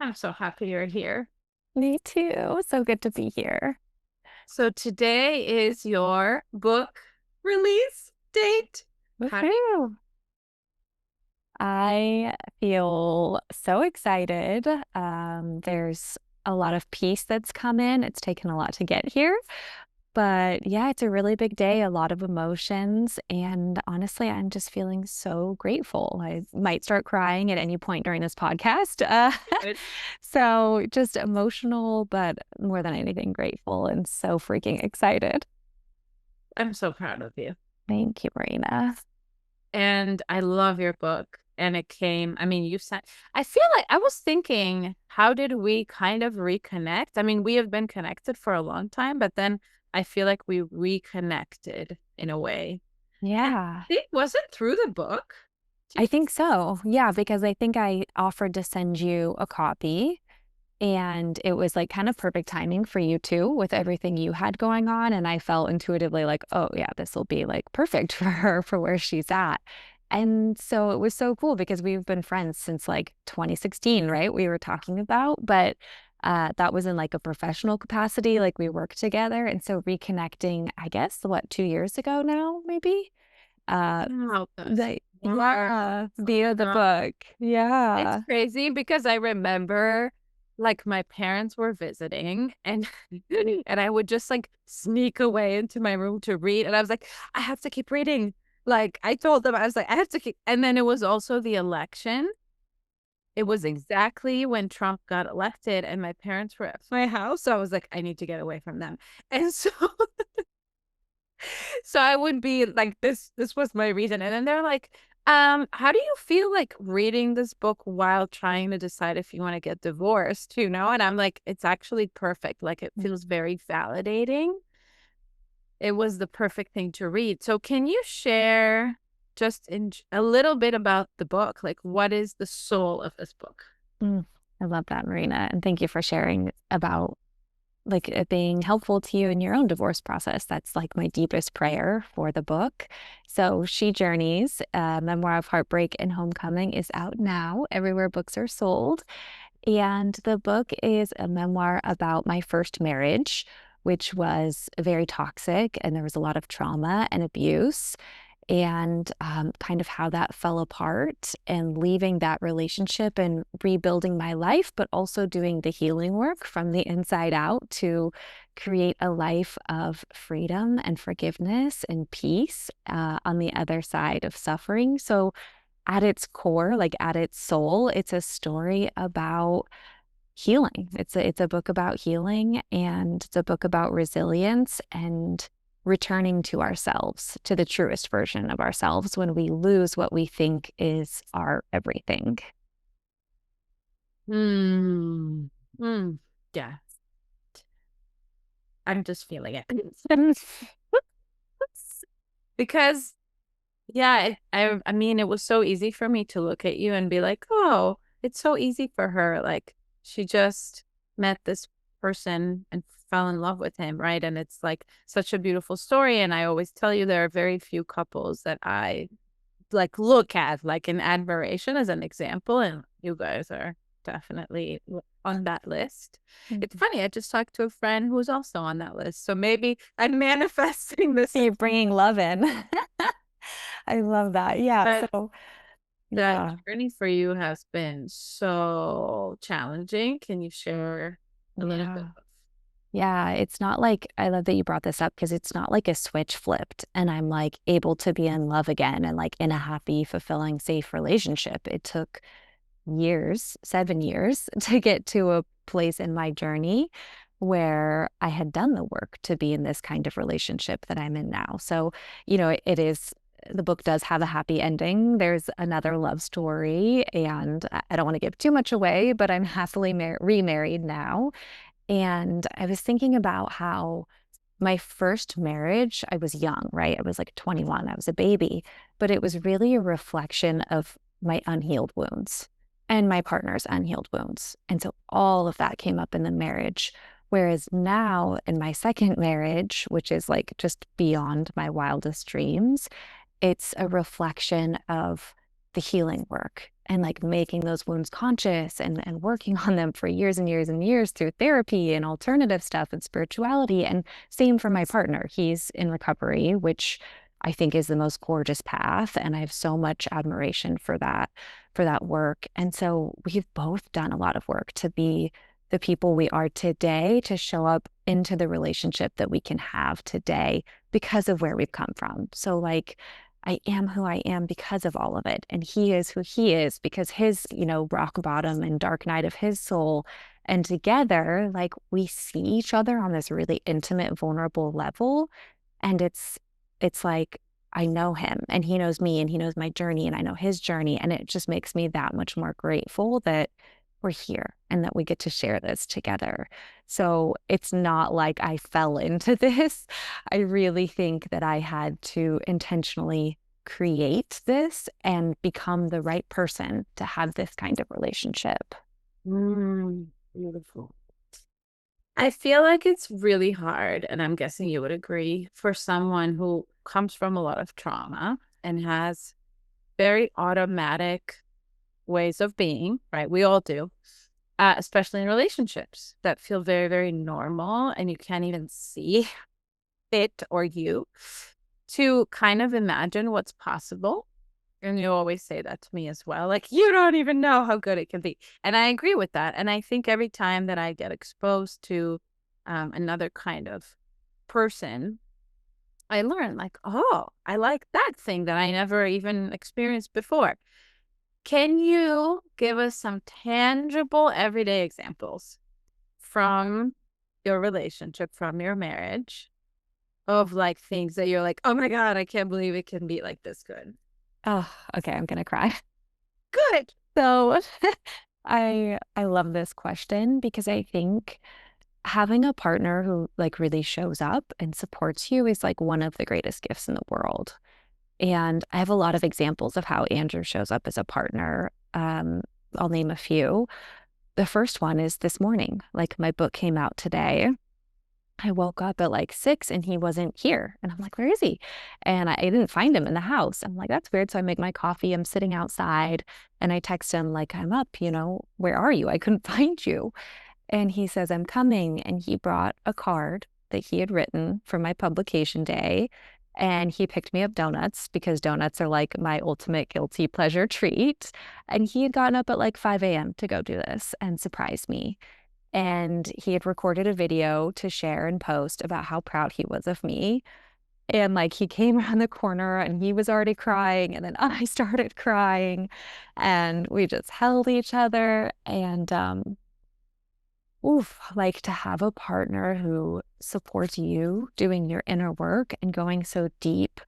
I'm so happy you're here. Me too. So good to be here. So today is your book release date. How do you Woohoo. I feel so excited. There's a lot of peace that's come in. It's taken a lot to get here. But yeah, it's a really big day, a lot of emotions. And honestly, I'm just feeling so grateful. I might start crying at any point during this podcast. it? So just emotional, but more than anything, grateful and so freaking excited. I'm so proud of you. Thank you, Marina. And I love your book. And it came, I mean, you said, I feel like I was thinking, how did we kind of reconnect? I mean, we have been connected for a long time, but then I feel like we reconnected in a way. And Yeah. it wasn't through the book. I think so. Yeah, because I think I offered to send you a copy and it was like kind of perfect timing for you too with everything you had going on. And I felt intuitively like, oh, yeah, this will be like perfect for her for where she's at. And so it was so cool because we've been friends since like 2016, right? We were talking about, but that was in like a professional capacity, like we worked together. And so reconnecting, I guess, what, 2 years ago now, maybe? Uh, Wow. yeah, via the Wow. book. It's Yeah. crazy because I remember, like, my parents were visiting and and I would just, like, sneak away into my room to read, and I was like, "I have to keep reading." Like, I told them, I was like, "I have to keep," and then it was also the election. It was exactly when Trump got elected, and my parents were at my house, so I was like, "I need to get away from them." And so so I would be like, this was my reason. And then they're like, how do you feel like reading this book while trying to decide if you want to get divorced, you know? And I'm like, it's actually perfect. Like it feels very validating. It was the perfect thing to read. So can you share just a little bit about the book? Like what is the soul of this book? Mm, I love that, Marina. And thank you for sharing about like it being helpful to you in your own divorce process. That's like my deepest prayer for the book. So She Journeys, Memoir of Heartbreak and Homecoming is out now everywhere books are sold. And the book is a memoir about my first marriage, which was very toxic and there was a lot of trauma and abuse and kind of how that fell apart and leaving that relationship and rebuilding my life, but also doing the healing work from the inside out to create a life of freedom and forgiveness and peace on the other side of suffering. So, at its core, like at its soul, it's a story about healing. It's a book about healing and it's a book about resilience and returning to ourselves, to the truest version of ourselves when we lose what we think is our everything. Hmm. Hmm. Yeah. I'm just feeling it. Because yeah, I mean, it was so easy for me to look at you and be like, "Oh, it's so easy for her." Like she just met this person and fell in love with him, right? And it's like such a beautiful story. And I always tell you there are very few couples that I like look at like in admiration as an example, and you guys are definitely on that list. It's funny, I just talked to a friend who's also on that list. So maybe I'm manifesting this. You're bringing love in. I love that. Yeah. But So, that yeah. journey for you has been so challenging. Can you share a little bit Yeah. of Yeah, it's not like I love that you brought this up because it's not like a switch flipped and I'm like able to be in love again and like in a happy, fulfilling, safe relationship. It took years, 7 years to get to a place in my journey where I had done the work to be in this kind of relationship that I'm in now. So, it is the book does have a happy ending. There's another love story, and I don't want to give too much away, but I'm happily remarried now. And I was thinking about how my first marriage, I was young, right? I was like 21, I was a baby, but it was really a reflection of my unhealed wounds and my partner's unhealed wounds. And so all of that came up in the marriage. Whereas now in my second marriage, which is like just beyond my wildest dreams, it's a reflection of the healing work and like making those wounds conscious and working on them for years and years and years through therapy and alternative stuff and spirituality. And same for my partner. He's in recovery, which I think is the most gorgeous path. And I have so much admiration for that work. And so we've both done a lot of work to be the people we are today, to show up into the relationship that we can have today because of where we've come from. So like I am who I am because of all of it. And he is who he is because his, rock bottom and dark night of his soul. And together, like we see each other on this really intimate, vulnerable level. And it's like I know him and he knows me and he knows my journey and I know his journey. And it just makes me that much more grateful that we're here and that we get to share this together. So it's not like I fell into this. I really think that I had to intentionally create this and become the right person to have this kind of relationship. Beautiful. I feel like it's really hard, and I'm guessing you would agree, for someone who comes from a lot of trauma and has very automatic ways of being, right? We all do, especially in relationships that feel very, very normal, and you can't even see it or you, to kind of imagine what's possible. And you always say that to me as well. Like, you don't even know how good it can be. And I agree with that. And I think every time that I get exposed to another kind of person, I learn, like, oh, I like that thing that I never even experienced before. Can you give us some tangible everyday examples from your relationship, from your marriage, of like things that you're like, oh my God, I can't believe it can be like this good? Oh, okay, I'm gonna cry. Good. So I love this question because I think having a partner who like really shows up and supports you is like one of the greatest gifts in the world. And I have a lot of examples of how Andrew shows up as a partner. I'll name a few. The first one is this morning. Like my book came out today. I woke up at like 6 and he wasn't here. And I'm like, where is he? And I didn't find him in the house. I'm like, that's weird. So I make my coffee. I'm sitting outside and I text him, like, I'm up, where are you? I couldn't find you. And he says, I'm coming. And he brought a card that he had written for my publication day. And he picked me up donuts because donuts are like my ultimate guilty pleasure treat. And he had gotten up at like 5 a.m. to go do this and surprise me. And he had recorded a video to share and post about how proud he was of me. And like he came around the corner and he was already crying. And then I started crying and we just held each other. And oof, like to have a partner who supports you doing your inner work and going so deep,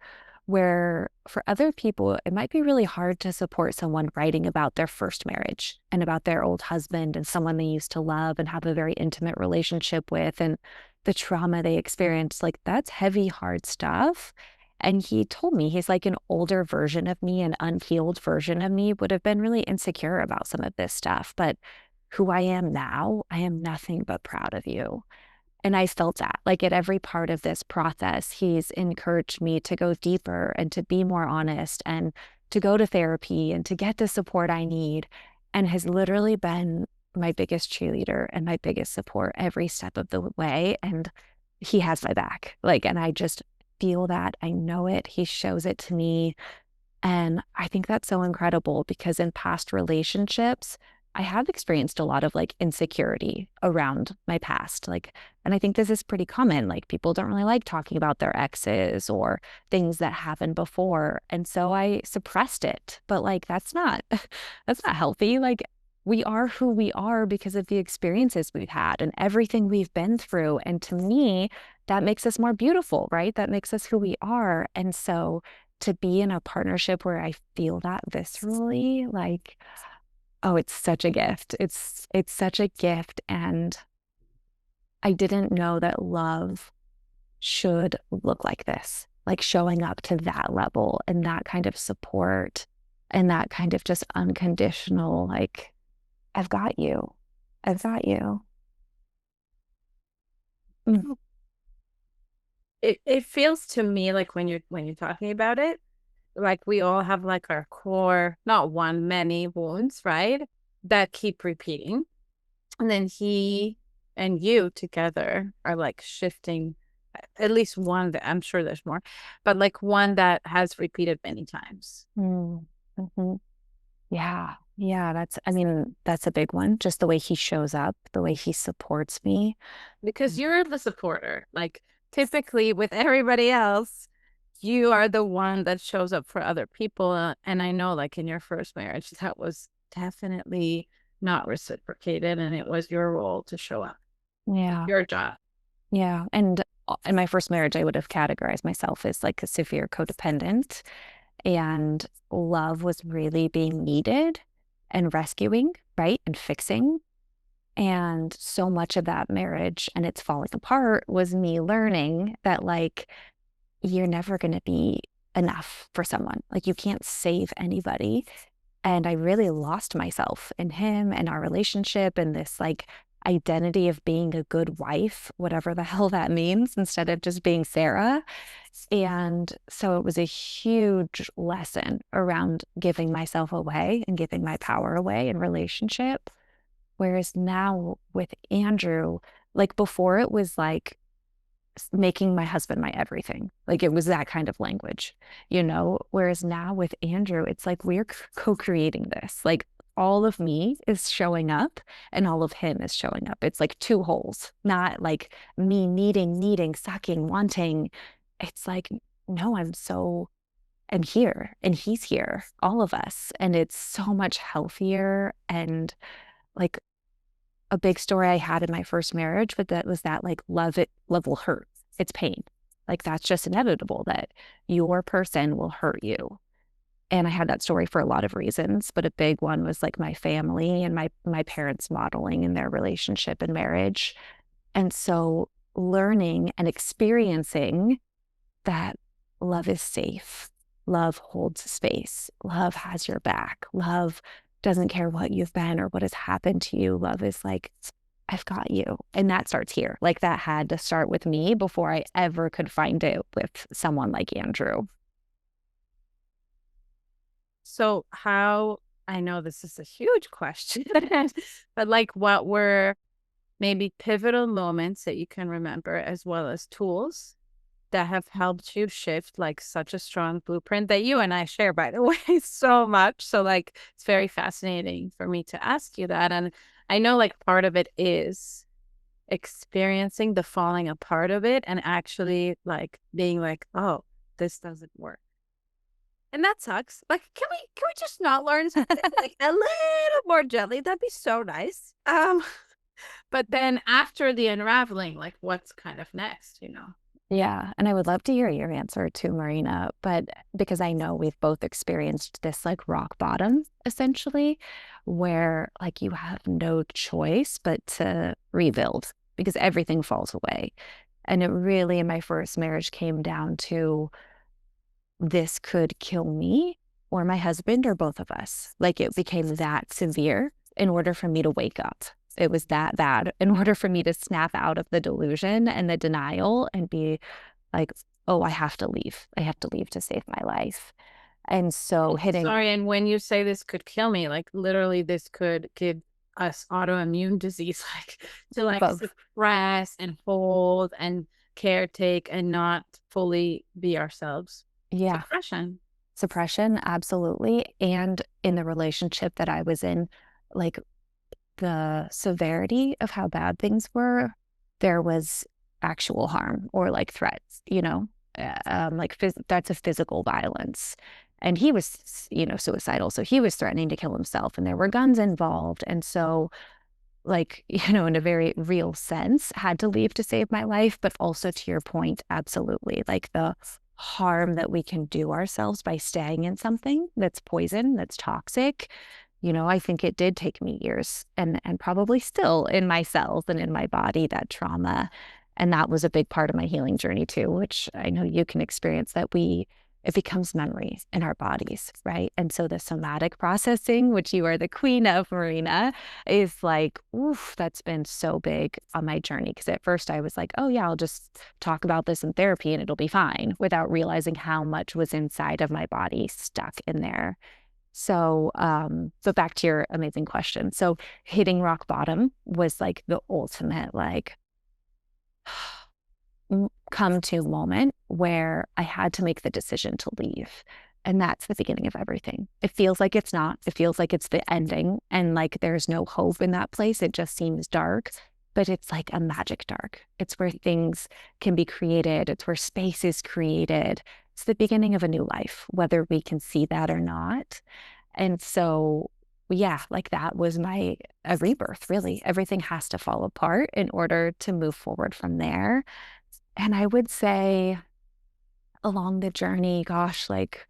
where for other people, it might be really hard to support someone writing about their first marriage and about their old husband and someone they used to love and have a very intimate relationship with and the trauma they experienced. Like that's heavy, hard stuff. And he told me, he's like, an older version of me, an unhealed version of me would have been really insecure about some of this stuff. But who I am now, I am nothing but proud of you. And I felt that, like at every part of this process, he's encouraged me to go deeper and to be more honest and to go to therapy and to get the support I need, and has literally been my biggest cheerleader and my biggest support every step of the way. And he has my back. Like, and I just feel that. I know it. He shows it to me. And I think that's so incredible because in past relationships, I have experienced a lot of like insecurity around my past. Like, and I think this is pretty common. Like, people don't really like talking about their exes or things that happened before. And so I suppressed it. But like, that's not, that's not healthy. Like, we are who we are because of the experiences we've had and everything we've been through. And to me, that makes us more beautiful, right? That makes us who we are. And so, to be in a partnership where I feel that viscerally, like, oh, it's such a gift. It's such a gift. And I didn't know that love should look like this, like showing up to that level and that kind of support and that kind of just unconditional, like, I've got you. I've got you. Mm. It feels to me like when you're talking about it, like we all have like our core, not one, many wounds, right? That keep repeating. And then he and you together are like shifting at least one that I'm sure there's more, but like one that has repeated many times. Mm. Mhm. Yeah. Yeah. I mean, that's a big one. Just the way he shows up, the way he supports me. Because you're the supporter. Like typically with everybody else, you are the one that shows up for other people. And I know, like in your first marriage, that was definitely not reciprocated, and it was your role to show up, Yeah. your job. Yeah. And in my first marriage, I would have categorized myself as like a severe codependent. And love was really being needed and rescuing, right? And fixing. And so much of that marriage and it's falling apart was me learning that, like, you're never going to be enough for someone. Like, you can't save anybody. And I really lost myself in him and our relationship and this like identity of being a good wife, whatever the hell that means, instead of just being Sarah. And so it was a huge lesson around giving myself away and giving my power away in relationship. Whereas now with Andrew, like before, it was like making my husband my everything. Like it was that kind of language, you know? Whereas now with Andrew, it's like we're co creating this. Like all of me is showing up and all of him is showing up. It's like two holes, not like me needing, sucking, wanting. It's like, no, I'm here and he's here, all of us. And it's so much healthier and like a big story I had in my first marriage, but that was that like love will hurt. It's pain. Like that's just inevitable that your person will hurt you. And I had that story for a lot of reasons, but a big one was like my family and my parents modeling in their relationship and marriage. And so learning and experiencing that love is safe. Love holds space. Love has your back. Love doesn't care what you've been or what has happened to you. Love is like, I've got you. And that starts here. Like that had to start with me before I ever could find it with someone like Andrew. So, how, I know this is a huge question, but like what were maybe pivotal moments that you can remember, as well as tools that have helped you shift like such a strong blueprint that you and I share, by the way, so much. So, like, it's very fascinating for me to ask you that. And I know, like, part of it is experiencing the falling apart of it and actually, like, being like, oh, this doesn't work. And that sucks. Like, can we just not learn something like a little more gently? That'd be so nice. But then after the unraveling, like, what's kind of next, you know? Yeah. And I would love to hear your answer too, Marina, but because I know we've both experienced this like rock bottom essentially, where like you have no choice but to rebuild because everything falls away. And it really, in my first marriage, came down to this could kill me or my husband or both of us. Like it became that severe in order for me to wake up. It was that bad in order for me to snap out of the delusion and the denial and be like, oh, I have to leave. I have to leave to save my life. And so hitting Sorry, and when you say this could kill me, like literally this could give us autoimmune disease, like to like both. suppress and hold and caretake and not fully be ourselves. Yeah, Suppression. suppression, absolutely. And in the relationship that I was in, like the severity of how bad things were, there was actual harm or like threats, like threats of physical violence. And he was, suicidal. So he was threatening to kill himself and there were guns involved. And so, like, in a very real sense, had to leave to save my life. But also to your point, absolutely. Like the harm that we can do ourselves by staying in something that's poison, that's toxic. I think it did take me years and probably still in my cells and in my body, that trauma. And that was a big part of my healing journey too, which I know you can experience, that we it becomes memories in our bodies, right? And so the somatic processing, which you are the queen of, Marina, is like, oof, that's been so big on my journey. Because at first I was like, oh, yeah, I'll just talk about this in therapy and it'll be fine, without realizing how much was inside of my body stuck in there. So, but back to your amazing question. So, hitting rock bottom was like the ultimate, like, come to moment where I had to make the decision to leave. And that's the beginning of everything. It feels like it's not. It feels like it's the ending and like there's no hope in that place. It just seems dark, but it's like a magic dark. It's where things can be created, it's where space is created. It's the beginning of a new life, whether we can see that or not. And so, yeah, like that was my a rebirth, really. Everything has to fall apart in order to move forward from there. And I would say along the journey, gosh, like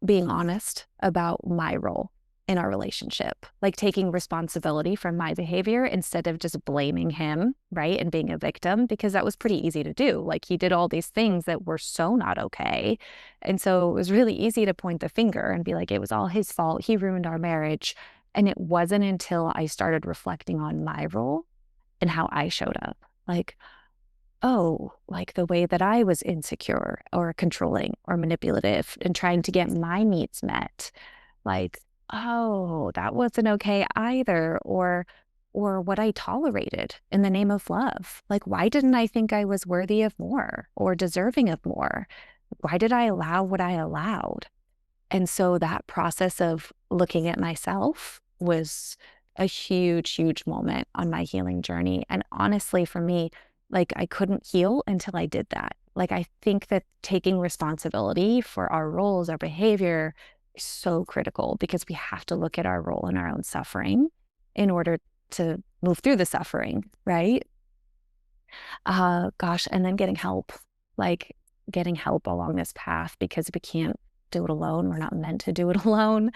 being honest about my role in our relationship, like taking responsibility for my behavior instead of just blaming him, right? And being a victim, because that was pretty easy to do. Like he did all these things that were so not okay. And so it was really easy to point the finger and be like, it was all his fault. He ruined our marriage. And it wasn't until I started reflecting on my role and how I showed up. Like, oh, like the way that I was insecure or controlling or manipulative and trying to get my needs met. Like, oh, that wasn't okay either. Or what I tolerated in the name of love. Like, why didn't I think I was worthy of more or deserving of more? Why did I allow what I allowed? And so that process of looking at myself was a huge, huge moment on my healing journey. And honestly, for me, like I couldn't heal until I did that. Like I think that taking responsibility for our roles, our behavior is so critical because we have to look at our role in our own suffering in order to move through the suffering, right? Gosh, and then like getting help along this path because we can't do it alone. We're not meant to do it alone.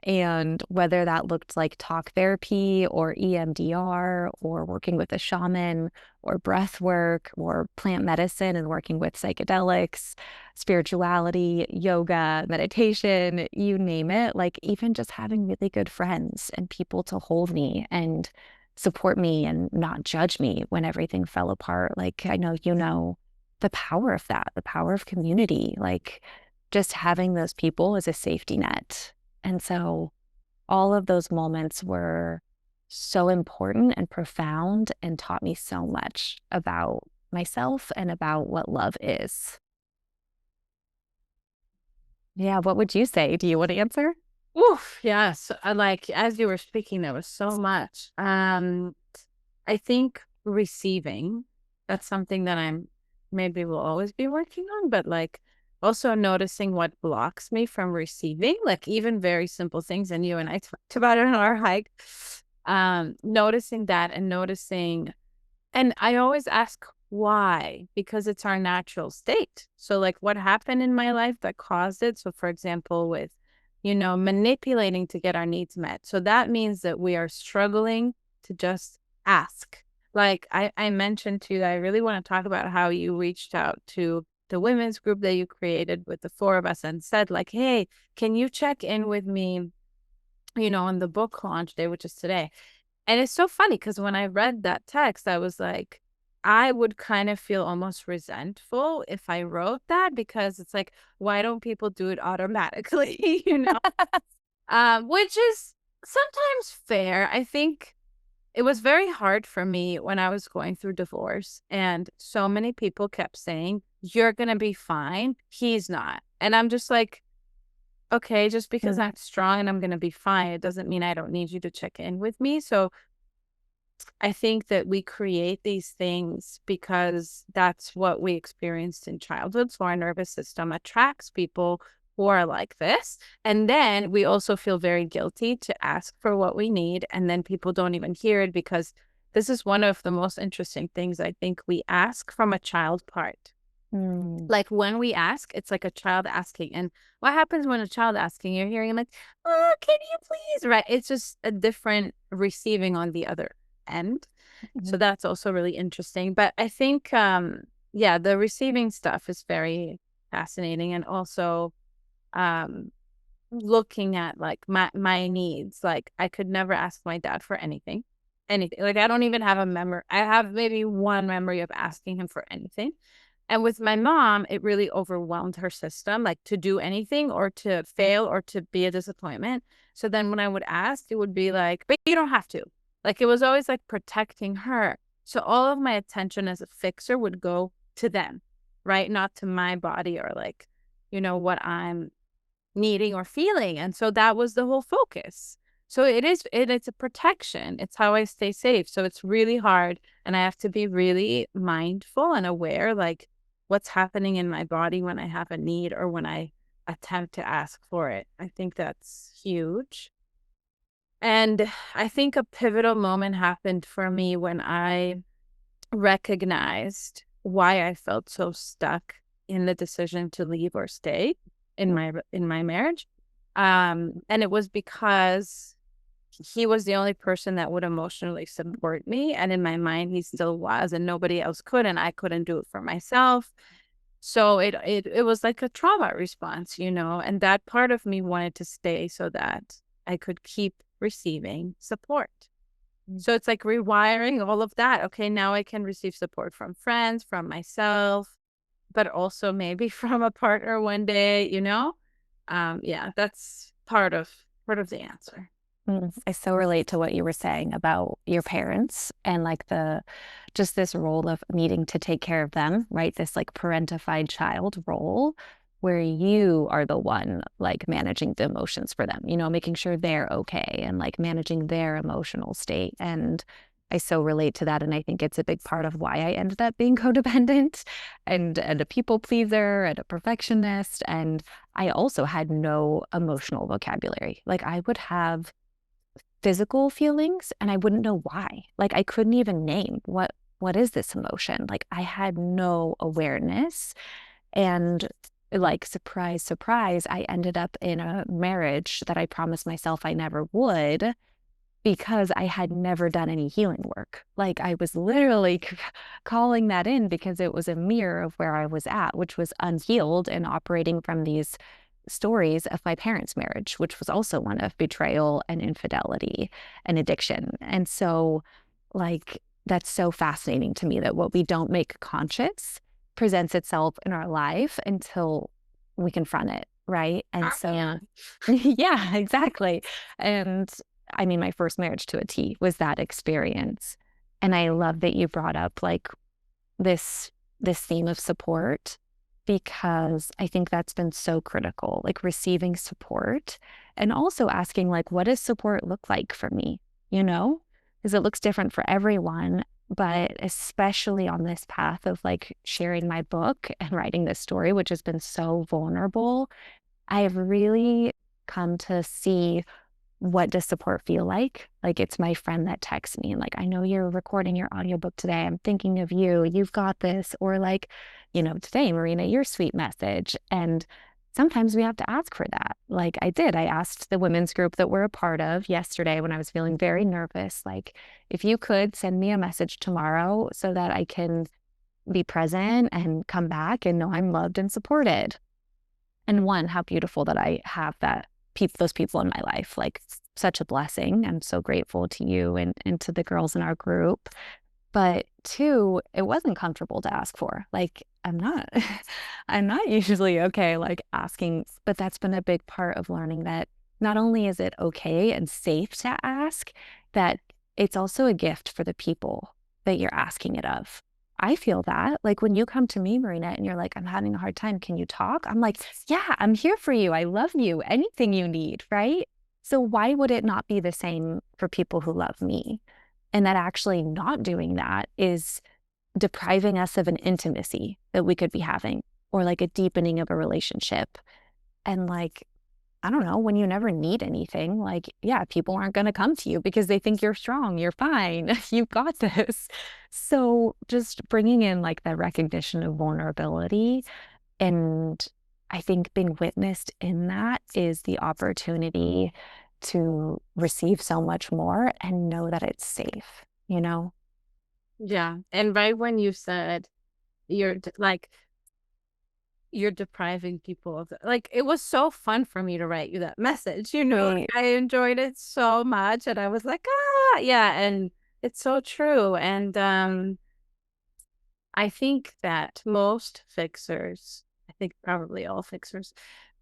And whether that looked like talk therapy or EMDR or working with a shaman or breath work or plant medicine and working with psychedelics, spirituality, yoga, meditation, you name it, like even just having really good friends and people to hold me and support me and not judge me when everything fell apart. Like I know you know the power of that, the power of community, like just having those people as a safety net. And so all of those moments were so important and profound and taught me so much about myself and about what love is. Yeah, what would you say? Do you want to answer? Oof, yes. Like as you were speaking, there was so much. I think receiving, that's something that I'm maybe will always be working on, but like also noticing what blocks me from receiving, like even very simple things. And you and I talked about it on our hike. Noticing that and noticing, and I always ask why, because it's our natural state. So, like, what happened in my life that caused it? So, for example, with, manipulating to get our needs met. So, that means that we are struggling to just ask. Like, I mentioned to you, I really want to talk about how you reached out to the women's group that you created with the four of us and said, like, hey, can you check in with me, on the book launch day, which is today? And it's so funny because when I read that text, I was like, I would kind of feel almost resentful if I wrote that because it's like, why don't people do it automatically? Which is sometimes fair. I think it was very hard for me when I was going through divorce, and so many people kept saying, you're going to be fine. He's not. And I'm just like, okay, just because I'm strong and I'm going to be fine, it doesn't mean I don't need you to check in with me. So I think that we create these things because that's what we experienced in childhood. So our nervous system attracts people who are like this. And then we also feel very guilty to ask for what we need. And then people don't even hear it because this is one of the most interesting things I think we ask from a child part. Like when we ask, it's like a child asking. And what happens when a child asking, you're hearing like, oh, can you please? Right. It's just a different receiving on the other end. So that's also really interesting. But I think, yeah, the receiving stuff is very fascinating. And also, um, looking at like my needs. Like I could never ask my dad for anything. Anything. Like I don't even have a memory. I have maybe one memory of asking him for anything. And with my mom, it really overwhelmed her system, like to do anything or to fail or to be a disappointment. So then when I would ask, it would be like, but you don't have to. Like it was always like protecting her. So all of my attention as a fixer would go to them, right? Not to my body or like, what I'm needing or feeling. And so that was the whole focus. So it's a protection. It's how I stay safe. So it's really hard. And I have to be really mindful and aware, like what's happening in my body when I have a need or when I attempt to ask for it. I think that's huge. And I think a pivotal moment happened for me when I recognized why I felt so stuck in the decision to leave or stay in my marriage. And it was because he was the only person that would emotionally support me. And in my mind, he still was, and nobody else could, and I couldn't do it for myself. So it was like a trauma response, and that part of me wanted to stay so that I could keep receiving support. So it's like rewiring all of that. Okay, now I can receive support from friends, from myself, but also maybe from a partner one day. Yeah, that's part of the answer. I so relate to what you were saying about your parents and like just this role of needing to take care of them, right? This like parentified child role where you are the one like managing the emotions for them, making sure they're okay and like managing their emotional state. And I so relate to that. And I think it's a big part of why I ended up being codependent and a people pleaser and a perfectionist. And I also had no emotional vocabulary. Like I would have physical feelings and I wouldn't know why. Like I couldn't even name what is this emotion? Like I had no awareness. And like surprise, surprise, I ended up in a marriage that I promised myself I never would because I had never done any healing work. Like I was literally calling that in because it was a mirror of where I was at, which was unhealed and operating from these stories of my parents' marriage, which was also one of betrayal and infidelity and addiction. And so, like, that's so fascinating to me that what we don't make conscious presents itself in our life until we confront it. Right. And so, Yeah. yeah, exactly. And I mean, my first marriage to a T was that experience. And I love that you brought up like this this theme of support because I think that's been so critical, like receiving support and also asking like what does support look like for me, you know? Because it looks different for everyone, but especially on this path of like sharing my book and writing this story which has been so vulnerable, I have really come to see what does support feel like? Like it's my friend that texts me and like, I know you're recording your audiobook today. I'm thinking of you. You've got this. Or like, today, Marina, your sweet message. And sometimes we have to ask for that. Like I did. I asked the women's group that we're a part of yesterday when I was feeling very nervous, like, if you could send me a message tomorrow so that I can be present and come back and know I'm loved and supported. And one, how beautiful that I have those people in my life, like such a blessing. I'm so grateful to you and to the girls in our group. But two, it wasn't comfortable to ask for. Like I'm not, I'm not usually okay, like asking, but that's been a big part of learning that not only is it okay and safe to ask, that it's also a gift for the people that you're asking it of. I feel that. Like when you come to me, Marina, and you're like, I'm having a hard time. Can you talk? I'm like, yeah, I'm here for you. I love you. Anything you need, right? So why would it not be the same for people who love me? And that actually not doing that is depriving us of an intimacy that we could be having or like a deepening of a relationship. And like, I don't know, when you never need anything, like, yeah, people aren't going to come to you because they think you're strong, you're fine, you've got this. So just bringing in like the recognition of vulnerability. And I think being witnessed in that is the opportunity to receive so much more and know that it's safe, you know? Yeah. And right when you said you're like you're depriving people of like, it was so fun for me to write you that message, like, Right. I enjoyed it so much, and I was like, yeah, and it's so true, and, I think that most fixers, I think probably all fixers,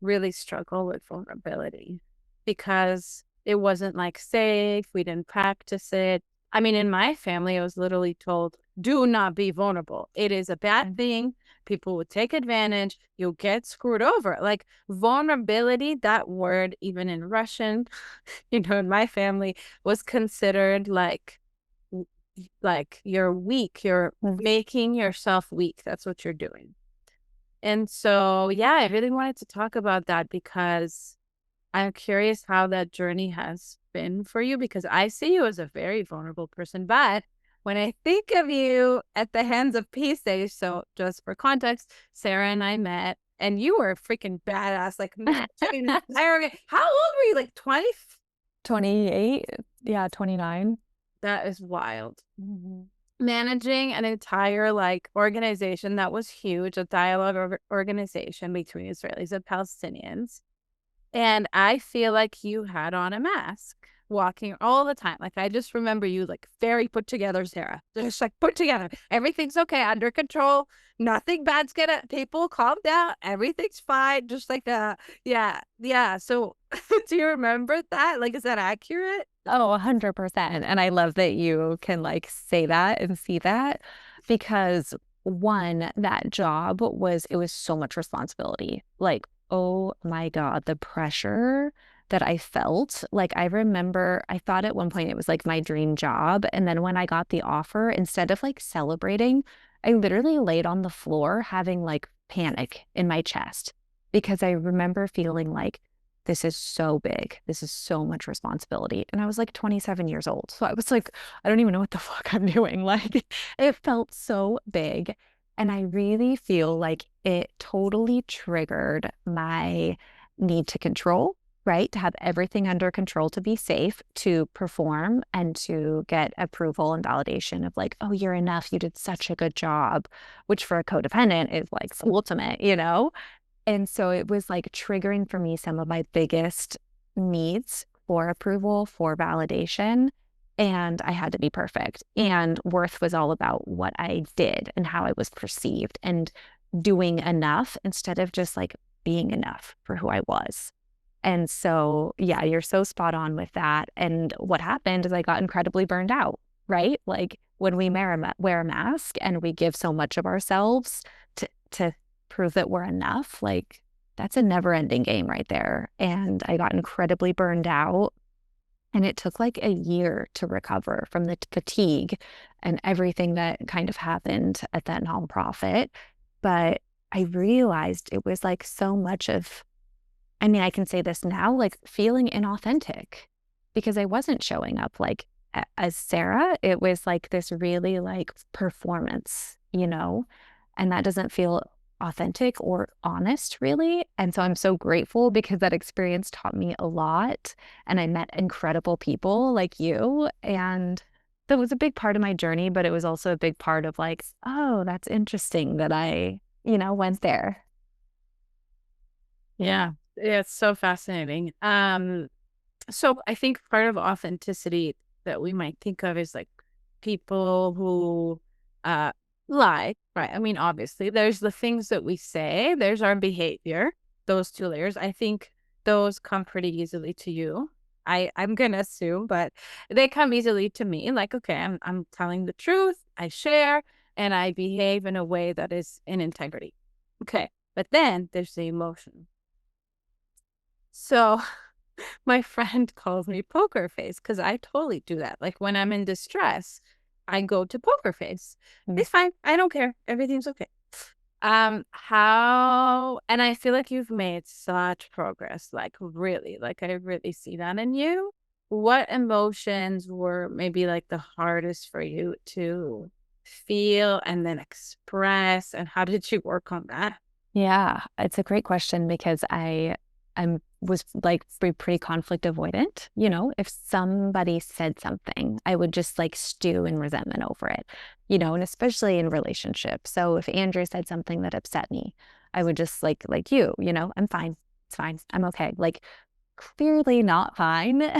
really struggle with vulnerability because it wasn't like safe. We didn't practice it. I mean, in my family, I was literally told, do not be vulnerable. It is a bad thing. People will take advantage. You'll get screwed over. Like vulnerability, that word, even in Russian, in my family, was considered like you're weak, you're Mm. making yourself weak. That's what you're doing. And so, yeah, I really wanted to talk about that because I'm curious how that journey has been for you because I see you as a very vulnerable person. But when I think of you at the hands of Peace Day, so just for context, Sarah and I met and you were a freaking badass, like how old were you? Like 20? 28. Yeah, 29. That is wild. Mhm. Managing an entire, like, organization that was huge, a dialogue organization between Israelis and Palestinians, and I feel like you had on a mask walking all the time. Like, I just remember you, like, very put together, Sarah. Just, like, put together. Everything's okay, under control. Nothing bad's gonna people calm down. Everything's fine. Just like that. Yeah. Yeah. So, do you remember that? Like, is that accurate? Oh, 100%. And I love that you can like say that and see that because one, that job was, it was so much responsibility. Like, oh my God, the pressure that I felt. Like, I remember I thought at one point it was like my dream job. And then when I got the offer, instead of like celebrating, I literally laid on the floor having like panic in my chest because I remember feeling like, this is so big. This is so much responsibility. And I was like 27 years old. So I was like, I don't even know what the fuck I'm doing. Like, it felt so big. And I really feel like it totally triggered my need to control, right? To have everything under control, to be safe, to perform, and to get approval and validation of like, oh, you're enough. You did such a good job, which for a codependent is like the ultimate. And so it was like triggering for me some of my biggest needs for approval, for validation. And I had to be perfect. And worth was all about what I did and how I was perceived and doing enough instead of just like being enough for who I was. And so, yeah, you're so spot on with that. And what happened is I got incredibly burned out, right? Like when we wear a mask and we give so much of ourselves to prove that we're enough, like that's a never ending game right there. And I got incredibly burned out. And it took like a year to recover from the fatigue and everything that kind of happened at that nonprofit. But I realized it was like so much of, I mean, I can say this now, like feeling inauthentic because I wasn't showing up like as Sarah. It was like this really like performance. And that doesn't feel authentic or honest, really. And so I'm so grateful because that experience taught me a lot. And I met incredible people like you. And that was a big part of my journey, but it was also a big part of like, oh, that's interesting that I went there. Yeah. Yeah, it's so fascinating. So I think part of authenticity that we might think of is like people who uh lie, right? I mean, obviously, there's the things that we say, there's our behavior, those two layers. I think those come pretty easily to you. I'm gonna assume, but they come easily to me. Like, okay, I'm telling the truth, I share, and I behave in a way that is in integrity. Okay. But then there's the emotion. So my friend calls me poker face because I totally do that. Like when I'm in distress, I go to poker face. Mm. It's fine. I don't care. Everything's okay. How and I feel like you've made such progress, like really, like I really see that in you. What emotions were maybe like the hardest for you to feel and then express, and how did you work on that? Yeah, it's a great question because I was like pretty conflict avoidant. If somebody said something, I would just like stew in resentment over it, and especially in relationships. So if Andrew said something that upset me, I would just like you know, I'm fine. It's fine. I'm okay. Like clearly not fine,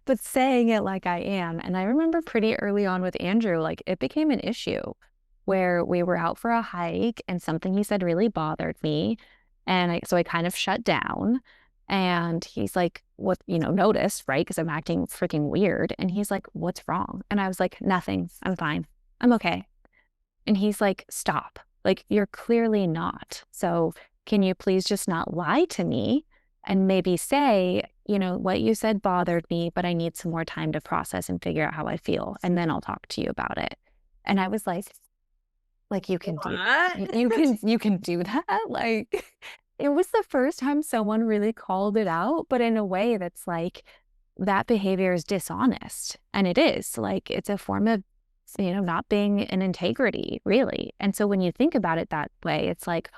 but saying it like I am. And I remember pretty early on with Andrew, like it became an issue where we were out for a hike and something he said really bothered me. And so I kind of shut down. And he's like, what, you know, noticed, right? Because I'm acting freaking weird. And he's like, what's wrong? And I was like, nothing. I'm fine. I'm okay. And he's like, stop. Like, you're clearly not. So, can you please just not lie to me and maybe say, you know, what you said bothered me, but I need some more time to process and figure out how I feel. And then I'll talk to you about it. And I was like, you can do, What? you can do that. Like, it was the first time someone really called it out, but in a way that's like, that behavior is dishonest. And it is like, it's a form of, you know, not being in integrity, really. And so when you think about it that way, it's like,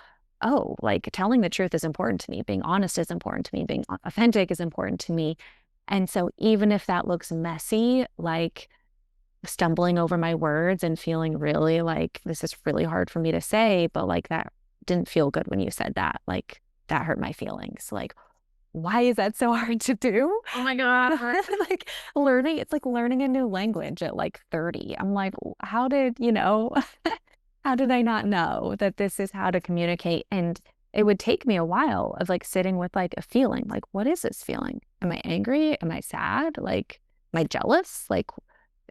oh, like telling the truth is important to me. Being honest is important to me. Being authentic is important to me. And so even if that looks messy, like stumbling over my words and feeling really like this is really hard for me to say, but like that didn't feel good when you said that, like that hurt my feelings. Like, why is that so hard to do? Oh my God. Like learning, it's like learning a new language at like 30. I'm like, how did, you know, how did I not know that this is how to communicate? And it would take me a while of like sitting with like a feeling, like, what is this feeling? Am I angry? Am I sad? Like, am I jealous? Like,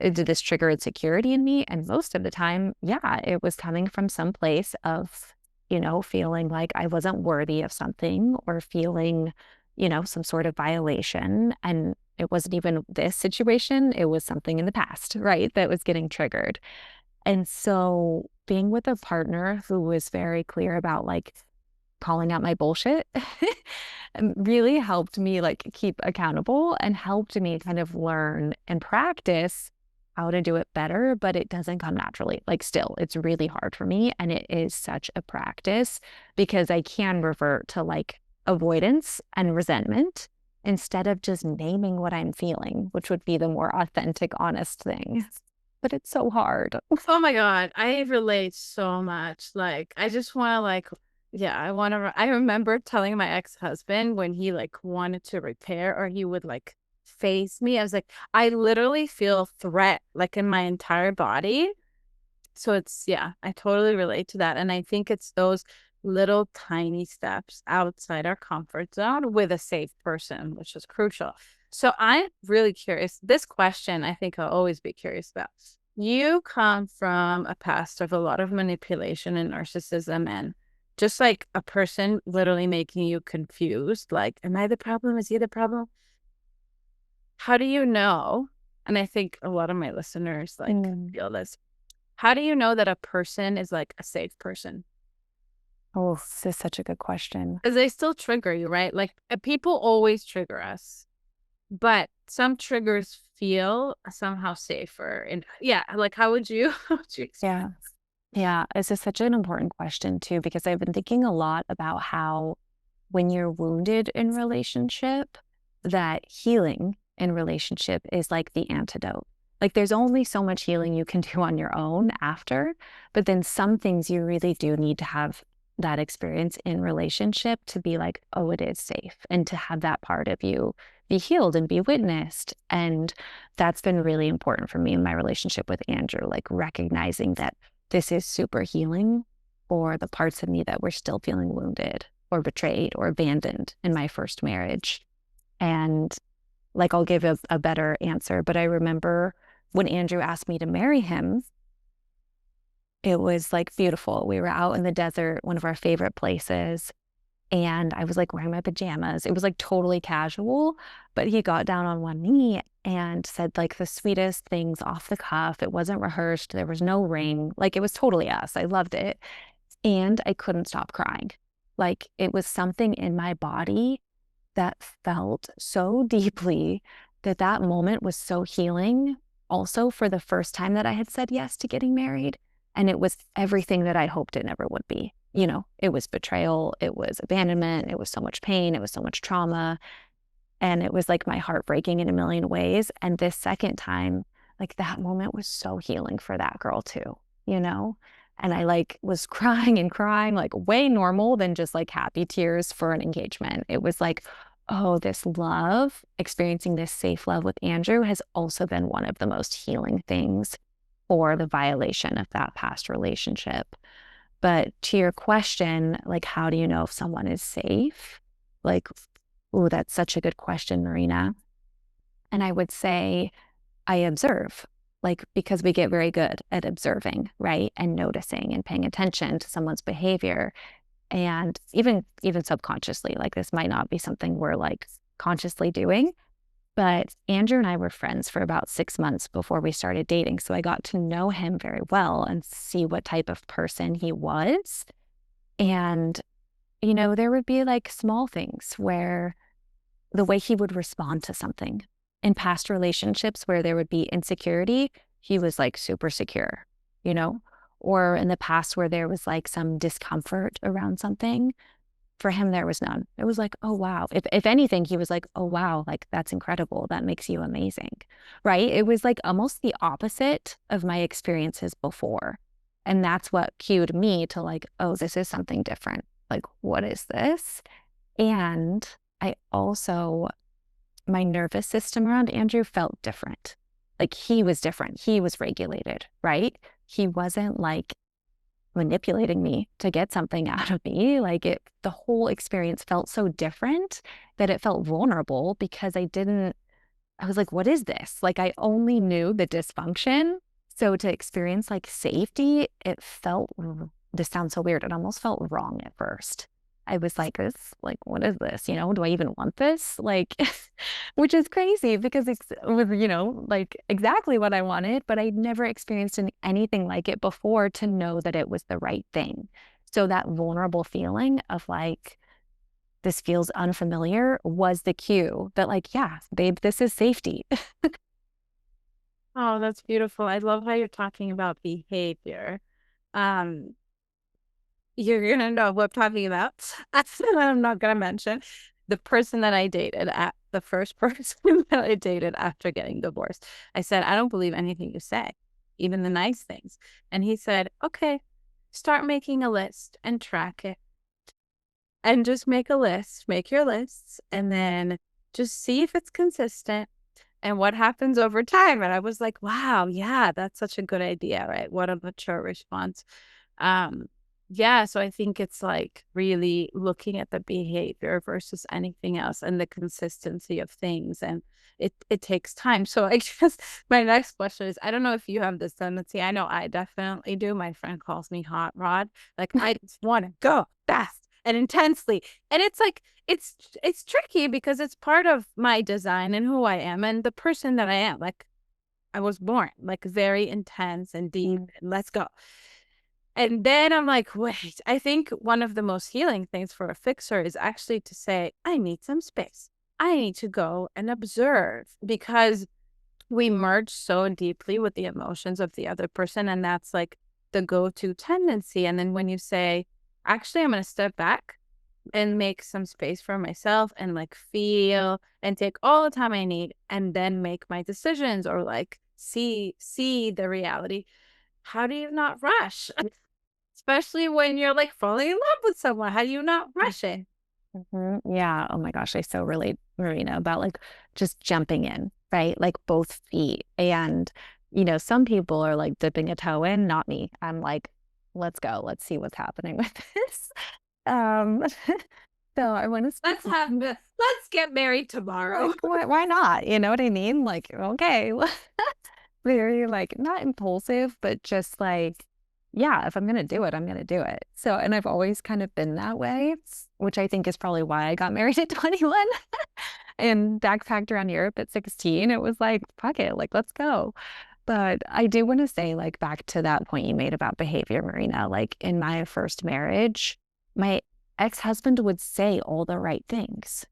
did this trigger insecurity in me? And most of the time, yeah, it was coming from some place of, you know, feeling like I wasn't worthy of something or feeling, you know, some sort of violation. And it wasn't even this situation, it was something in the past, right? That was getting triggered. And so being with a partner who was very clear about like calling out my bullshit really helped me like keep accountable and helped me kind of learn and practice how to do it better, but it doesn't come naturally. Like still, it's really hard for me and it is such a practice because I can revert to like avoidance and resentment instead of just naming what I'm feeling, which would be the more authentic, honest thing. But it's so hard. Oh my God. I relate so much. Like, I just want to like, yeah, I remember telling my ex-husband when he like wanted to repair or he would like face me. I was like, I literally feel threat like in my entire body. So it's, yeah, I totally relate to that. And I think it's those little tiny steps outside our comfort zone with a safe person, which is crucial. So I'm really curious. This question, I think I'll always be curious about. You come from a past of a lot of manipulation and narcissism and just like a person literally making you confused. Like, am I the problem? Is he the problem? How do you know? And I think a lot of my listeners like Mm. feel this. How do you know that a person is like a safe person? Oh, this is such a good question. Because they still trigger you, right? Like people always trigger us, but some triggers feel somehow safer. And yeah, like how would you, how would you explain? Yeah. Yeah. This is such an important question too, because I've been thinking a lot about how when you're wounded in relationship, that healing in relationship is like the antidote. Like there's only so much healing you can do on your own after, but then some things you really do need to have that experience in relationship to be like, oh, it is safe, and to have that part of you be healed and be witnessed. And that's been really important for me in my relationship with Andrew, like recognizing that this is super healing for the parts of me that were still feeling wounded or betrayed or abandoned in my first marriage. And like, I'll give a better answer, but I remember when Andrew asked me to marry him, it was like beautiful. We were out in the desert, one of our favorite places. And I was like wearing my pajamas. It was like totally casual, but he got down on one knee and said like the sweetest things off the cuff. It wasn't rehearsed. There was no ring. Like it was totally us. I loved it. And I couldn't stop crying. Like it was something in my body that felt so deeply that that moment was so healing. Also, for the first time that I had said yes to getting married. And it was everything that I hoped it never would be. You know, it was betrayal, it was abandonment, it was so much pain, it was so much trauma. And it was like my heart breaking in a million ways. And this second time, like that moment was so healing for that girl too, you know? And I like was crying and crying, like way normal than just like happy tears for an engagement. It was like, oh, this love, experiencing this safe love with Andrew has also been one of the most healing things for the violation of that past relationship. But to your question, like, how do you know if someone is safe? Like, oh, that's such a good question, Marina. And I would say I observe, like, because we get very good at observing, right? And noticing and paying attention to someone's behavior. And even subconsciously, like this might not be something we're like consciously doing. But Andrew and I were friends for about 6 months before we started dating. So I got to know him very well and see what type of person he was. And, there would be like small things where the way he would respond to something in past relationships where there would be insecurity, he was like super secure, you know? Or in the past where there was like some discomfort around something, for him, there was none. It was like, oh, wow. If anything, he was like, oh, wow, like that's incredible. That makes you amazing. Right. It was like almost the opposite of my experiences before. And that's what cued me to like, oh, this is something different. Like, what is this? And I also, my nervous system around Andrew felt different. Like he was different. He was regulated, right? He wasn't like manipulating me to get something out of me. Like the whole experience felt so different that it felt vulnerable because I was like, what is this? Like I only knew the dysfunction. So to experience like safety, it felt, this sounds so weird. It almost felt wrong at first. I was like, this, like, what is this? Do I even want this? Like, which is crazy because it was, like exactly what I wanted, but I'd never experienced anything like it before to know that it was the right thing. So that vulnerable feeling of like, this feels unfamiliar was the cue that like, yeah, babe, this is safety. Oh, that's beautiful. I love how you're talking about behavior. Um, you're gonna know what I'm talking about. I'm not gonna mention the person that I dated at the first person that I dated after getting divorced. I said, I don't believe anything you say, even the nice things. And he said, okay, start making a list and track it. And just make a list, make your lists, and then just see if it's consistent and what happens over time. And I was like, wow, yeah, that's such a good idea, right? What a mature response. Um, yeah, so I think it's like really looking at the behavior versus anything else and the consistency of things. And it takes time. So I guess my next question is, I don't know if you have this tendency. I know I definitely do. My friend calls me hot rod. Like I just want to go fast and intensely. And it's like it's tricky because it's part of my design and who I am and the person that I am. Like I was born like very intense and deep and let's go. And then I'm like, wait, I think one of the most healing things for a fixer is actually to say, I need some space. I need to go and observe because we merge so deeply with the emotions of the other person. And that's like the go to tendency. And then when you say, actually, I'm going to step back and make some space for myself and like feel and take all the time I need and then make my decisions or like see the reality. How do you not rush? Especially when you're like falling in love with someone. How do you not rush it? Yeah. Oh my gosh. I so relate, Marina, about like just jumping in, right? Like both feet. And, some people are like dipping a toe in, not me. I'm like, let's go. Let's see what's happening with this. Um, so I want to Let's get married tomorrow. like, why not? You know what I mean? Like, okay. Very like not impulsive, but just like, yeah, if I'm gonna do it, I'm gonna do it. So, and I've always kind of been that way, which I think is probably why I got married at 21 and backpacked around Europe at 16. It was like, fuck it, like let's go. But I do want to say, like, back to that point you made about behavior, Marina, like in my first marriage, my ex-husband would say all the right things.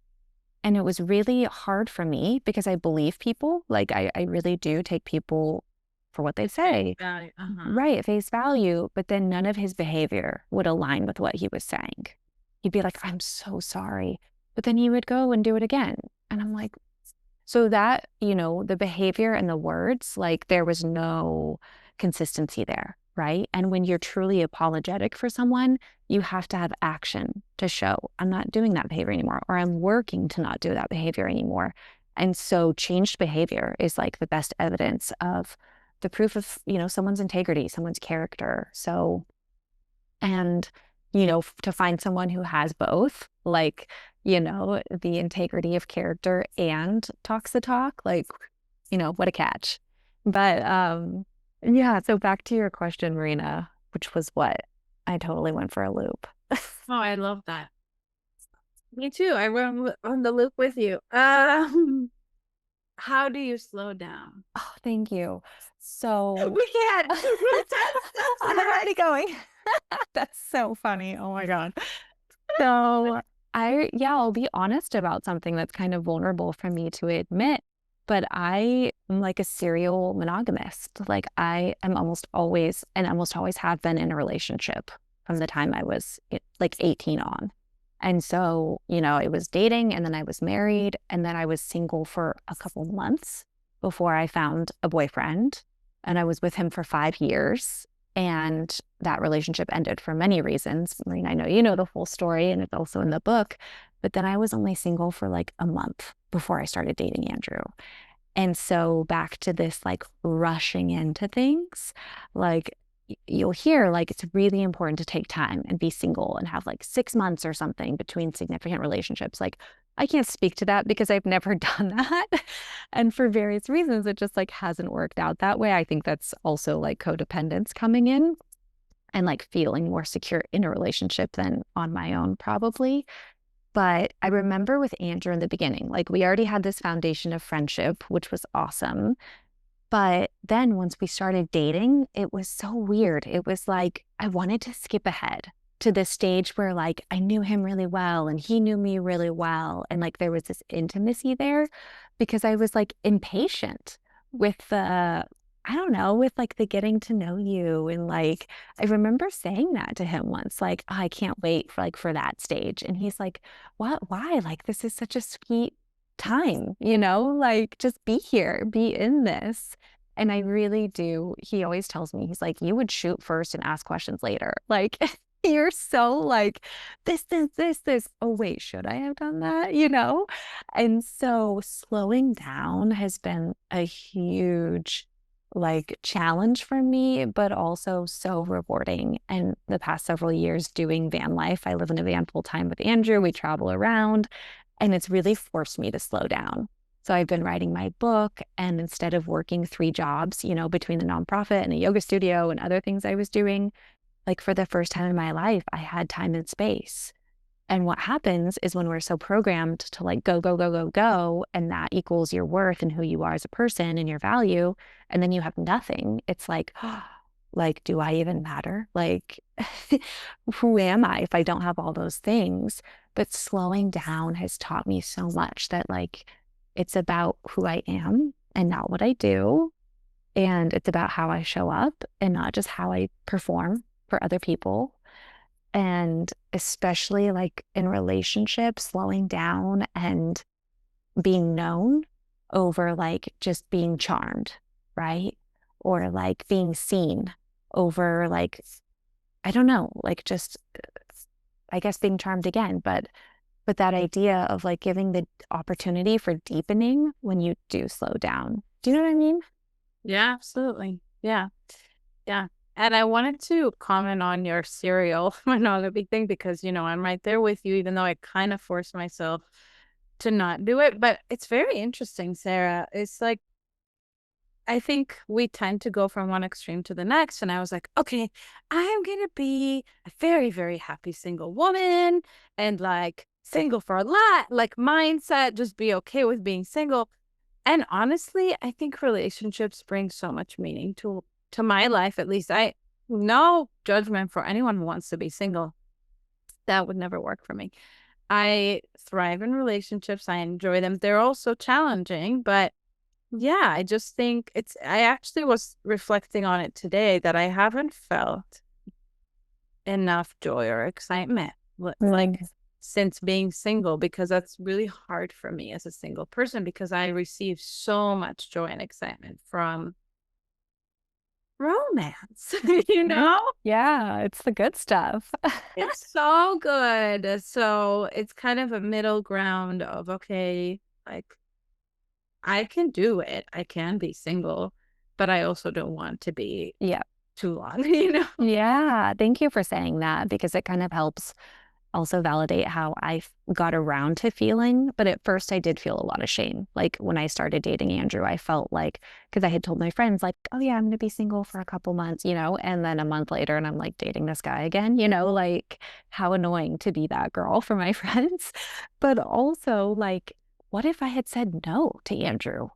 And it was really hard for me because I believe people. Like I really do take people for what they say, Got it. Uh-huh. right, at face value. But then none of his behavior would align with what he was saying. He'd be like, I'm so sorry. But then he would go and do it again. And I'm like, so that, the behavior and the words, like there was no consistency there. right? And when you're truly apologetic for someone, you have to have action to show I'm not doing that behavior anymore, or I'm working to not do that behavior anymore. And so changed behavior is like the best evidence of the proof of, someone's integrity, someone's character. So, and, to find someone who has both, like, the integrity of character and talks the talk, like, what a catch. But yeah, so back to your question, Marina, which was what? I totally went for a loop. Oh, I love that. Me too. I went on the loop with you. How do you slow down? Oh, thank you. So We can't. I'm already going. That's so funny. Oh my God. So yeah, I'll be honest about something that's kind of vulnerable for me to admit, but I am like a serial monogamist. Like I am almost always, and almost always have been in a relationship from the time I was like 18 on. And so, it was dating and then I was married and then I was single for a couple months before I found a boyfriend. And I was with him for 5 years. And that relationship ended for many reasons. Maureen, I know you know the full story and it's also in the book. But then I was only single for like a month before I started dating Andrew. And so back to this like rushing into things, like you'll hear like it's really important to take time and be single and have like 6 months or something between significant relationships. Like I can't speak to that because I've never done that. And for various reasons, it just like hasn't worked out that way. I think that's also like codependence coming in and like feeling more secure in a relationship than on my own, probably. But I remember with Andrew in the beginning, like we already had this foundation of friendship, which was awesome. But then once we started dating, it was so weird. It was like I wanted to skip ahead to the stage where like I knew him really well and he knew me really well. And like there was this intimacy there because I was like impatient with I don't know, with like the getting to know you. And like I remember saying that to him once, like, "Oh, I can't wait for for that stage." And he's like, "What? Why? Like this is such a sweet time, like just be here, be in this." And I really do. He always tells me, he's like, you would shoot first and ask questions later. Like, you're so like, this. Oh, wait, should I have done that? And so slowing down has been a huge like challenge for me, but also so rewarding. And the past several years doing van life, I live in a van full time with Andrew. We travel around and it's really forced me to slow down. So I've been writing my book, and instead of working 3 jobs, between the nonprofit and a yoga studio and other things I was doing, like for the first time in my life, I had time and space. And what happens is when we're so programmed to like go, go, go, go, go, and that equals your worth and who you are as a person and your value, and then you have nothing, it's like, like, do I even matter? Like, who am I if I don't have all those things? But slowing down has taught me so much that like it's about who I am and not what I do. And it's about how I show up and not just how I perform for other people. And especially like in relationships, slowing down and being known over like just being charmed, right? Or like being seen over like, I don't know, like just, I guess being charmed again, but that idea of like giving the opportunity for deepening when you do slow down. Do you know what I mean? Yeah, absolutely. Yeah. Yeah. And I wanted to comment on your cereal monogamy thing because, I'm right there with you, even though I kind of forced myself to not do it. But it's very interesting, Sarah. It's like, I think we tend to go from one extreme to the next. And I was like, okay, I'm going to be a very, very happy single woman and like single for a lot, like mindset, just be okay with being single. And honestly, I think relationships bring so much meaning to my life. At least I no judgment for anyone who wants to be single. That would never work for me. I thrive in relationships. I enjoy them. They're also challenging, but yeah, I just think I actually was reflecting on it today that I haven't felt enough joy or excitement like since being single, because that's really hard for me as a single person because I receive so much joy and excitement from romance, you Right? know? Yeah, it's the good stuff. It's so good. So it's kind of a middle ground of, okay, like I can do it. I can be single, but I also don't want to be Yeah. too long, you know? Yeah. Thank you for saying that because it kind of helps also validate how got around to feeling. But at first, I did feel a lot of shame. Like when I started dating Andrew, I felt like, because I had told my friends, like, oh, yeah, I'm going to be single for a couple months, and then a month later, and I'm like dating this guy again, like how annoying to be that girl for my friends. But also, like, what if I had said no to Andrew?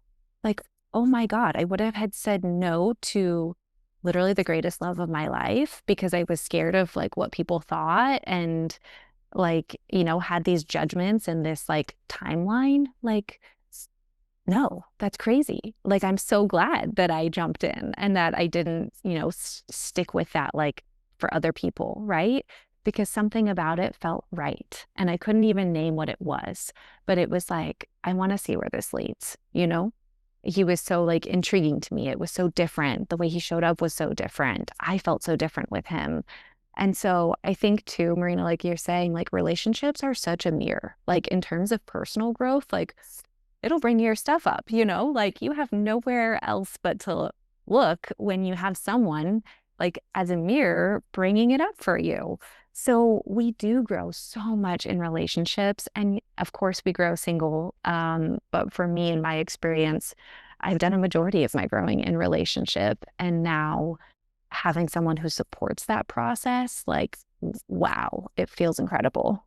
Like, oh my God, I would have had said no to literally the greatest love of my life because I was scared of like what people thought and like, had these judgments and this like timeline. Like, no, that's crazy. Like, I'm so glad that I jumped in and that I didn't, stick with that, like for other people, right? Because something about it felt right. And I couldn't even name what it was, but it was like, I want to see where this leads. He was so like intriguing to me. It was so different. The way he showed up was so different. I felt so different with him. And so I think too, Marina, like you're saying, like relationships are such a mirror. Like in terms of personal growth, like it'll bring your stuff up, like you have nowhere else but to look when you have someone like as a mirror bringing it up for you. So we do grow so much in relationships. And of course, we grow single. But for me, in my experience, I've done a majority of my growing in relationship. And now having someone who supports that process, like, wow, it feels incredible.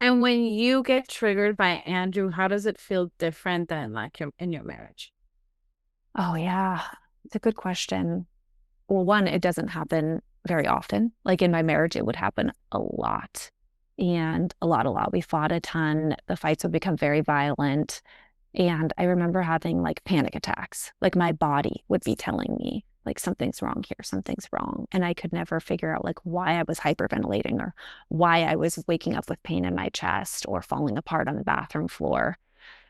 And when you get triggered by Andrew, how does it feel different than like in your marriage? Oh, yeah. It's a good question. Well, one, it doesn't happen very often. Like in my marriage, it would happen a lot and a lot, a lot. We fought a ton. The fights would become very violent. And I remember having like panic attacks. Like my body would be telling me, like, something's wrong here, something's wrong. And I could never figure out like why I was hyperventilating or why I was waking up with pain in my chest or falling apart on the bathroom floor.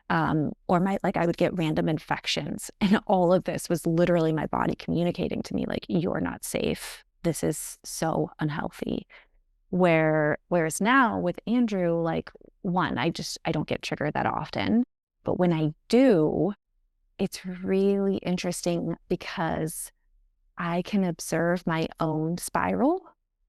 Or like I would get random infections. And all of this was literally my body communicating to me, like, you're not safe. This is so unhealthy. Whereas now with Andrew, like one, I don't get triggered that often. But when I do, it's really interesting because I can observe my own spiral.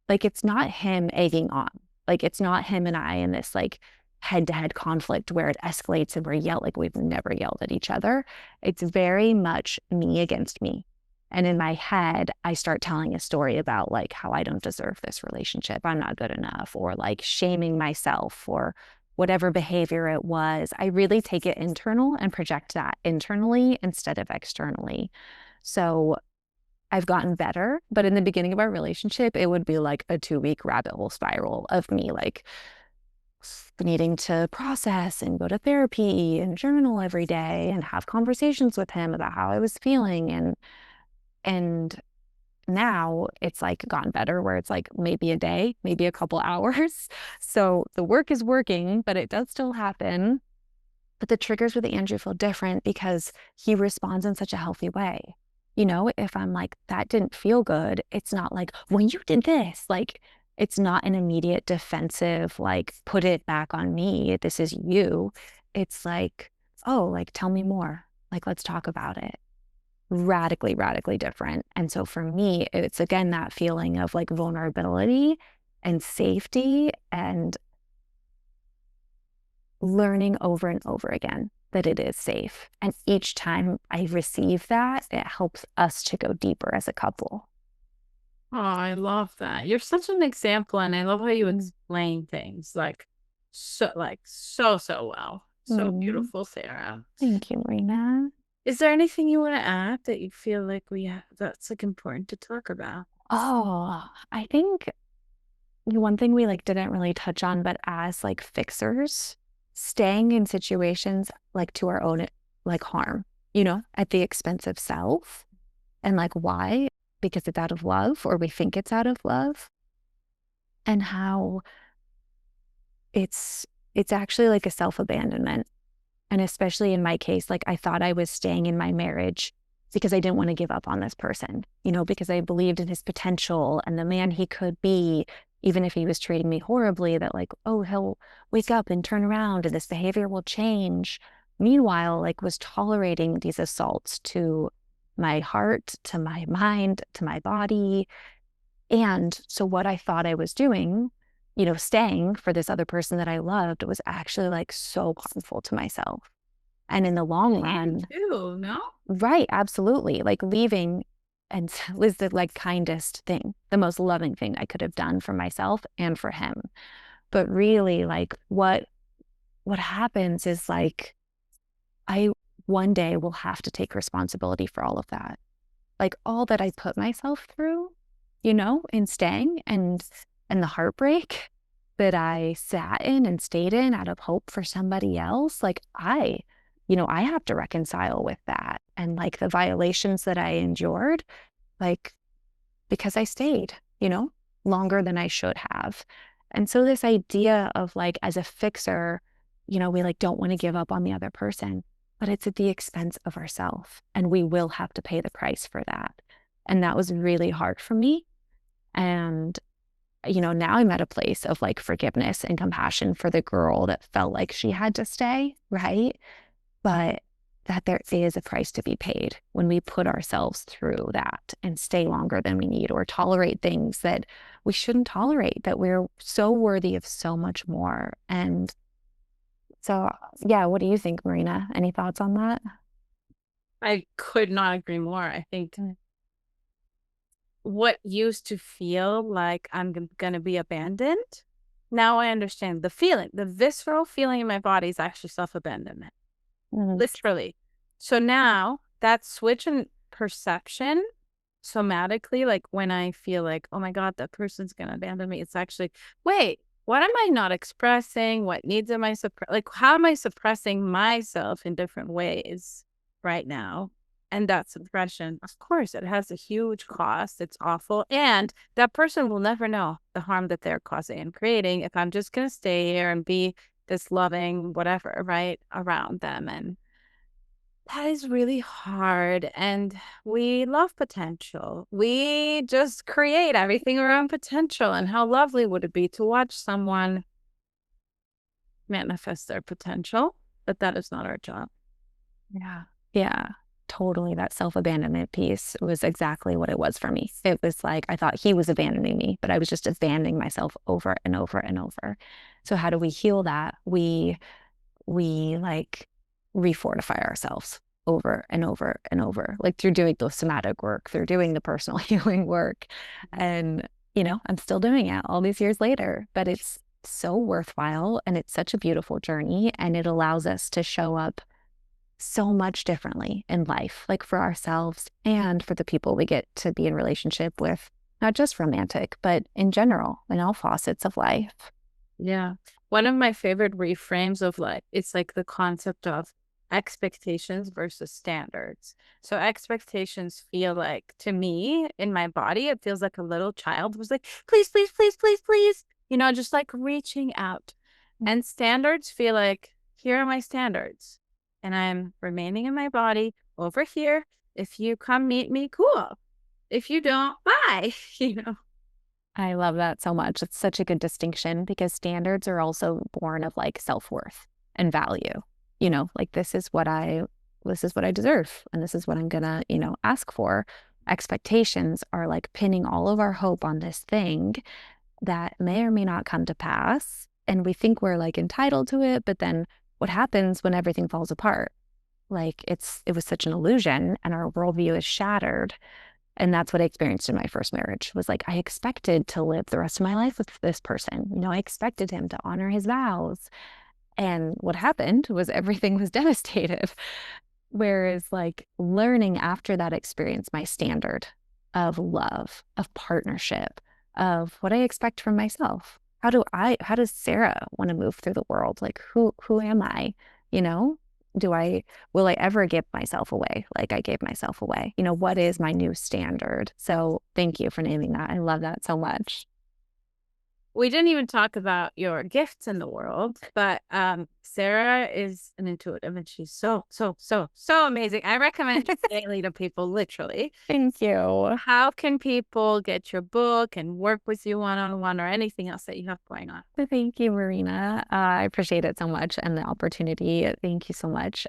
Like it's not him egging on. Like it's not him and I in this like head-to-head conflict where it escalates and we're yelled like we've never yelled at each other. It's very much me against me. And in my head, I start telling a story about like how I don't deserve this relationship. I'm not good enough, or like shaming myself for whatever behavior it was. I really take it internal and project that internally instead of externally. So I've gotten better, but in the beginning of our relationship, it would be like a 2-week rabbit hole spiral of me like needing to process and go to therapy and journal every day and have conversations with him about how I was feeling. And now it's like gotten better where it's like maybe a day, maybe a couple hours. So the work is working, but it does still happen. But the triggers with Andrew feel different because he responds in such a healthy way. If I'm like, that didn't feel good, it's not like, when you did this, like, it's not an immediate defensive, like, put it back on me. This is you. It's like, oh, like, tell me more. Like, let's talk about it. Radically, radically different. And so for me, it's again that feeling of like vulnerability and safety and learning over and over again that it is safe. And each time I receive that, it helps us to go deeper as a couple. Oh, I love that. You're such an example, and I love how you explain things so well. So Mm, beautiful, Sarah. thank you, Marina. Is there anything you want to add that you feel like we have that's like important to talk about? Oh, I think one thing we like didn't really touch on, but as like fixers, staying in situations like to our own like harm, at the expense of self. And like why? Because it's out of love or we think it's out of love. And how it's actually like a self-abandonment. And especially in my case, like I thought I was staying in my marriage because I didn't want to give up on this person, because I believed in his potential and the man he could be, even if he was treating me horribly, that like, oh, he'll wake up and turn around and this behavior will change. Meanwhile, like was tolerating these assaults to my heart, to my mind, to my body. And so what I thought I was doing, staying for this other person that I loved was actually like so harmful to myself. And in the long You run, too, no? right, absolutely. Like leaving and was the like kindest thing, the most loving thing I could have done for myself and for him. But really like what happens is like I one day will have to take responsibility for all of that. Like all that I put myself through, in staying and the heartbreak that I sat in and stayed in out of hope for somebody else, like I have to reconcile with that. And like the violations that I endured, like because I stayed, longer than I should have. And so this idea of like as a fixer, we like don't want to give up on the other person, but it's at the expense of ourselves. And we will have to pay the price for that. And that was really hard for me. And, now I'm at a place of like forgiveness and compassion for the girl that felt like she had to stay, right? But that there is a price to be paid when we put ourselves through that and stay longer than we need or tolerate things that we shouldn't tolerate, that we're so worthy of so much more. And so, yeah, what do you think, Marina? Any thoughts on that? I could not agree more. I think what used to feel like I'm gonna be abandoned, now I understand the feeling. The visceral feeling in my body is actually self-abandonment, Mhm. literally. So now that switch in perception somatically, like when I feel like, oh my God, that person's gonna abandon me, it's actually, wait, what am I not expressing? What needs am I like how am I suppressing myself in different ways right now? And that suppression, of course, it has a huge cost. It's awful. And that person will never know the harm that they're causing and creating if I'm just gonna stay here and be this loving whatever, right, around them. And that is really hard. And we love potential. We just create everything around potential. And how lovely would it be to watch someone manifest their potential? But that is not our job. Yeah. Yeah, totally. That self abandonment piece was exactly what it was for me. It was like I thought he was abandoning me, but I was just abandoning myself over and over and over. So, how do we heal that? We like refortify ourselves over and over and over, like through doing the somatic work, through doing the personal healing work. And, I'm still doing it all these years later, but it's so worthwhile and it's such a beautiful journey. And it allows us to show up so much differently in life, like for ourselves and for the people we get to be in relationship with, not just romantic, but in general, in all facets of life. Yeah. One of my favorite reframes of life, it's like the concept of expectations versus standards. So expectations feel like to me in my body, it feels like a little child was like, please, please, please, please, please, just like reaching out. And standards feel like, here are my standards. And I'm remaining in my body over here. If you come meet me, cool. If you don't, bye. I love that so much. It's such a good distinction because standards are also born of like self-worth and value. Like this is what I deserve and this is what I'm gonna, ask for. Expectations are like pinning all of our hope on this thing that may or may not come to pass. And we think we're like entitled to it, but then what happens when everything falls apart? Like it was such an illusion and our worldview is shattered. And that's what I experienced in my first marriage was like I expected to live the rest of my life with this person. I expected him to honor his vows. And what happened was everything was devastated. Whereas like learning after that experience, my standard of love, of partnership, of what I expect from myself. How does Sarah want to move through the world? Like who am I? You know? Do I will I ever give myself away like I gave myself away? What is my new standard? So thank you for naming that. I love that so much. we didn't even talk about your gifts in the world, but Sarah is an intuitive and she's so amazing. I recommend her daily to people, literally. Thank you. How can people get your book and work with you one-on-one or anything else that you have going on? Thank you, Marina. I appreciate it so much and the opportunity. Thank you so much.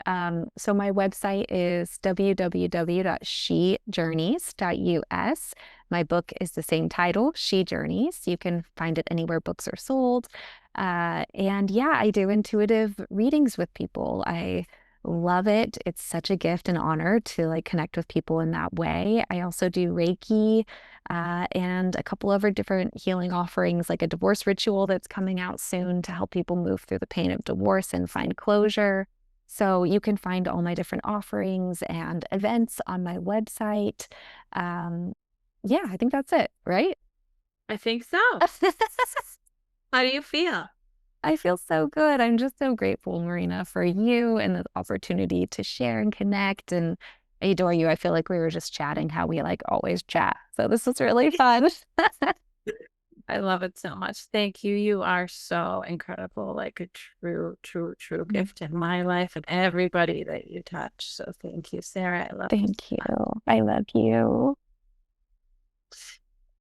So my website is www.shejourneys.us. My book is the same title, She Journeys. You can find it anywhere books are sold. And yeah, I do intuitive readings with people. I love it. It's such a gift and honor to like connect with people in that way. I also do Reiki and a couple other different healing offerings, like a divorce ritual that's coming out soon to help people move through the pain of divorce and find closure. So you can find all my different offerings and events on my website. Yeah, I think that's it, right? I think so. How do you feel? I feel so good. I'm just so grateful, Marina, for you and the opportunity to share and connect. And I adore you. I feel like we were just chatting how we like always chat. So this was really fun. I love it so much. Thank you. You are so incredible, like a true gift in my life and everybody that you touch. So thank you, Sarah. I love you so Thank you. much. I love you.